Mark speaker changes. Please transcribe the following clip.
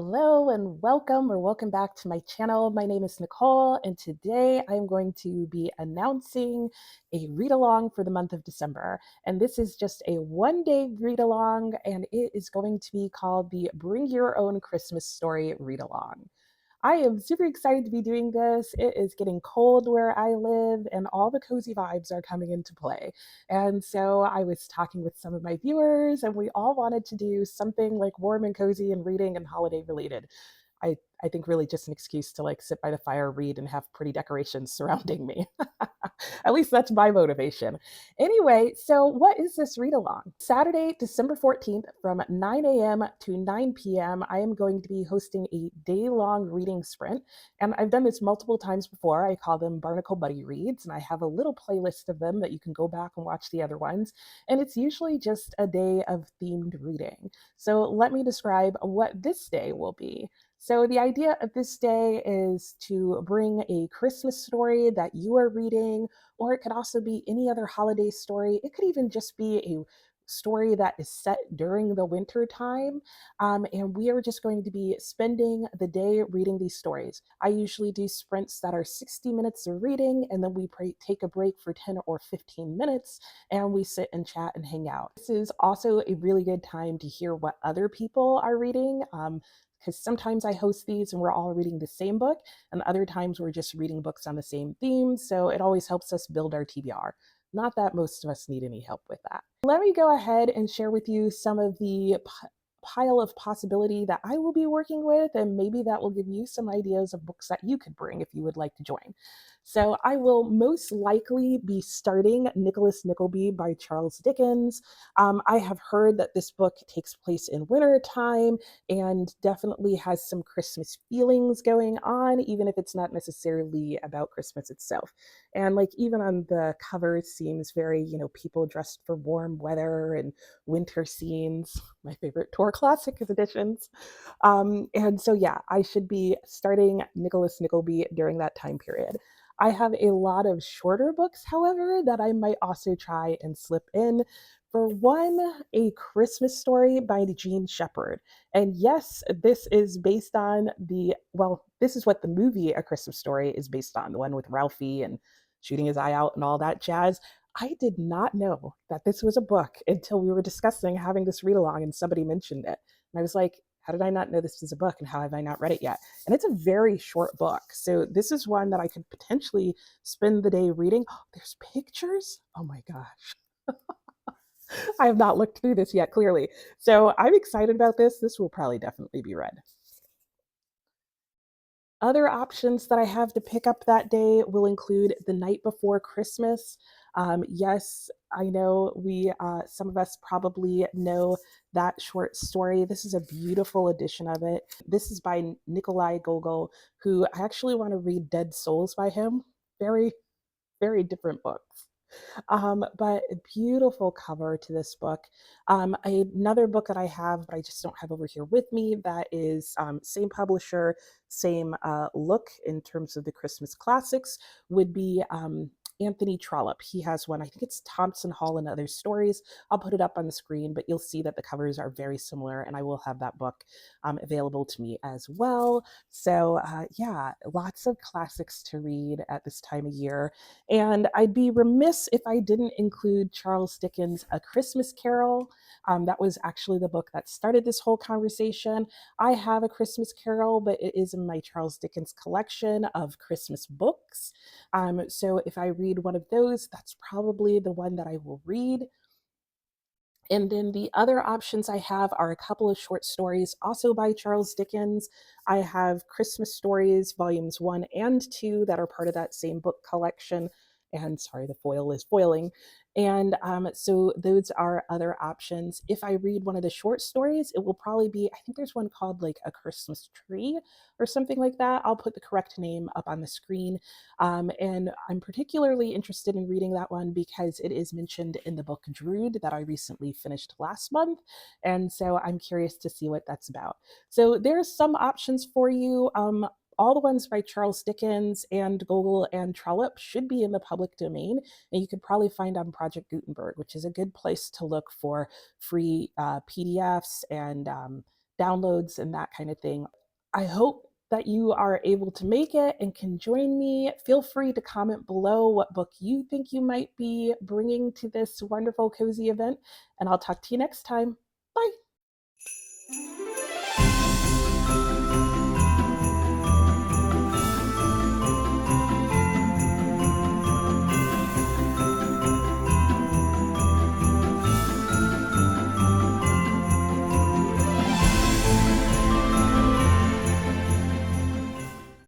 Speaker 1: Hello and welcome back to my channel. My name is Nicole, and today I'm going to be announcing a read along for the month of December. And this is just a one-day read along, and it is going to be called the Bring Your Own Christmas Story Read Along. I am super excited to be doing this. It is getting cold where I live, and all the cozy vibes are coming into play. And so I was talking with some of my viewers, and we all wanted to do something like warm and cozy and reading and holiday related. I think really just an excuse to like sit by the fire, read, and have pretty decorations surrounding me. At least that's my motivation. Anyway, so what is this read along? Saturday, December 14th from 9 a.m. to 9 p.m., I am going to be hosting a day-long reading sprint. And I've done this multiple times before. I call them Barnacle Buddy Reads, and I have a little playlist of them that you can go back and watch the other ones. And it's usually just a day of themed reading. So let me describe what this day will be. So, the idea of this day is to bring a Christmas story that you are reading, or it could also be any other holiday story. It could even just be a story that is set during the winter time. And we are just going to be spending the day reading these stories. I usually do sprints that are 60 minutes of reading, and then we take a break for 10 or 15 minutes, and we sit and chat and hang out. This is also a really good time to hear what other people are reading. Because sometimes I host these and we're all reading the same book, and other times we're just reading books on the same theme. So it always helps us build our TBR. Not that most of us need any help with that. Let me go ahead and share with you some of the pile of possibility that I will be working with, and maybe that will give you some ideas of books that you could bring if you would like to join. So I will most likely be starting Nickleby by Charles Dickens. I have heard that this book takes place in winter time and definitely has some Christmas feelings going on, even if it's not necessarily about Christmas itself. And like even on the cover, it seems very, people dressed for warm weather and winter scenes, my favorite Tor Classic editions. And so, yeah, I should be starting Nickleby during that time period. I have a lot of shorter books, however, that I might also try and slip in. For one, A Christmas Story by Jean Shepherd. And yes, this is based on this is what the movie A Christmas Story is based on, the one with Ralphie and shooting his eye out and all that jazz. I did not know that this was a book until we were discussing having this read along and somebody mentioned it. And I was like, how did I not know this was a book and how have I not read it yet? And it's a very short book. So this is one that I could potentially spend the day reading. Oh, there's pictures? Oh my gosh. I have not looked through this yet, clearly. So I'm excited about this. This will probably definitely be read. Other options that I have to pick up that day will include The Night Before Christmas. Yes, I know some of us probably know that short story. This is a beautiful edition of it. This is by Nikolai Gogol, who I actually want to read Dead Souls by him. Very, very different books. But a beautiful cover to this book. Another book that I have, but I just don't have over here with me, that is same publisher, same look in terms of the Christmas classics, would be Anthony Trollope. He has one, I think it's Thompson, Hall and Other Stories. I'll put it up on the screen, but you'll see that the covers are very similar, and I will have that book available to me as well. So yeah, lots of classics to read at this time of year. And I'd be remiss if I didn't include Charles Dickens' A Christmas Carol. That was actually the book that started this whole conversation. I have A Christmas Carol, but it is in my Charles Dickens collection of Christmas books. So if I read one of those, that's probably the one that I will read. And then the other options I have are a couple of short stories, also by Charles Dickens. I have Christmas Stories, volumes 1 and 2, that are part of that same book collection. And sorry, the foil is foiling. And so those are other options. If I read one of the short stories, it will probably be, I think there's one called like A Christmas Tree or something like that. I'll put the correct name up on the screen. And I'm particularly interested in reading that one because it is mentioned in the book Drood that I recently finished last month. And so I'm curious to see what that's about. So there's some options for you. All the ones by Charles Dickens and Gogol and Trollope should be in the public domain, and you could probably find on Project Gutenberg, which is a good place to look for free PDFs and downloads and that kind of thing. I hope that you are able to make it and can join me. Feel free to comment below what book you think you might be bringing to this wonderful, cozy event, and I'll talk to you next time. Bye.